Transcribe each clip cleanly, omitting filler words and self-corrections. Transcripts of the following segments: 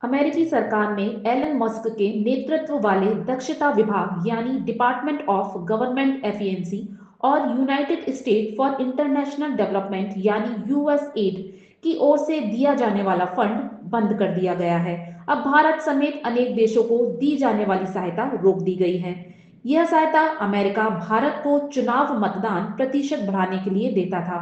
अमेरिकी सरकार ने एलन मस्क के नेतृत्व वाले दक्षता विभाग यानी डिपार्टमेंट ऑफ गवर्नमेंट एफिशिएंसी और United state for international development यानी यूएसएड की ओर से दिया जाने वाला फंड बंद कर दिया गया है। अब भारत समेत अनेक देशों को दी जाने वाली सहायता रोक दी गई है। यह सहायता अमेरिका भारत को चुनाव मतदान प्रतिशत बढ़ाने के लिए देता था।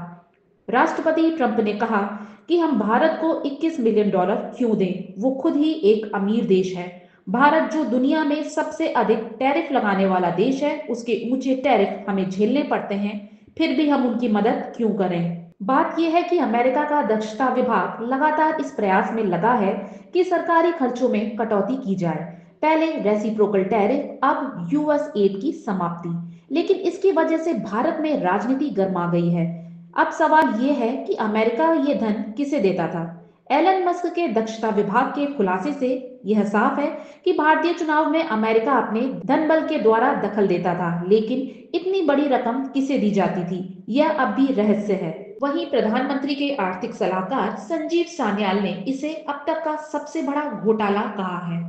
राष्ट्रपति ट्रंप ने कहा कि हम भारत को 21 मिलियन डॉलर क्यों दें, वो खुद ही एक अमीर देश है। भारत जो दुनिया में सबसे अधिक टैरिफ लगाने वाला देश है, उसके ऊंचे टैरिफ हमें झेलने पड़ते हैं, फिर भी हम उनकी मदद क्यों करें। बात यह है कि अमेरिका का दक्षता विभाग लगातार इस प्रयास में लगा है कि सरकारी खर्चों में कटौती की जाए। पहले रेसिप्रोकल टैरिफ, अब यूएस एड की समाप्ति। लेकिन इसकी वजह से भारत में राजनीति गर्मा गई है। अब सवाल ये है कि अमेरिका ये धन किसे देता था। एलन मस्क के दक्षता विभाग के खुलासे से यह साफ है कि भारतीय चुनाव में अमेरिका अपने धन बल के द्वारा दखल देता था, लेकिन इतनी बड़ी रकम किसे दी जाती थी, यह अब भी रहस्य है। वहीं प्रधानमंत्री के आर्थिक सलाहकार संजीव सान्याल ने इसे अब तक का सबसे बड़ा घोटाला कहा है।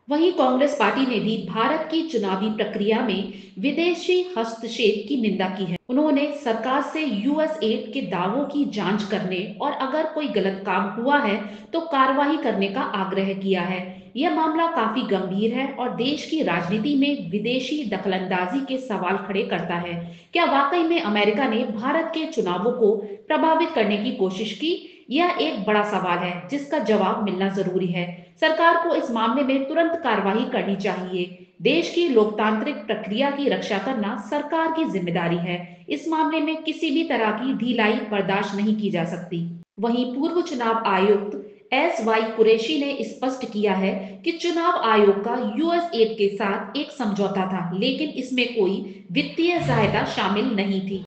वहीं कांग्रेस पार्टी ने भी भारत की चुनावी प्रक्रिया में विदेशी हस्तक्षेप की निंदा की है। उन्होंने सरकार से यूएसएड के दावों की जांच करने और अगर कोई गलत काम हुआ है तो कार्रवाई करने का आग्रह किया है। यह मामला काफी गंभीर है और देश की राजनीति में विदेशी दखलंदाजी के सवाल खड़े करता है। क्या वाकई में अमेरिका ने भारत के चुनावों को प्रभावित करने की कोशिश की? यह एक बड़ा सवाल है जिसका जवाब मिलना जरूरी है। सरकार को इस मामले में तुरंत कार्रवाई करनी चाहिए। देश की लोकतांत्रिक प्रक्रिया की रक्षा करना सरकार की जिम्मेदारी है। इस मामले में किसी भी तरह की ढिलाई बर्दाश्त नहीं की जा सकती। वहीं पूर्व चुनाव आयुक्त एस वाई कुरैशी ने स्पष्ट किया है कि चुनाव आयोग का यूएसएड के साथ एक समझौता था, लेकिन इसमें कोई वित्तीय सहायता शामिल नहीं थी।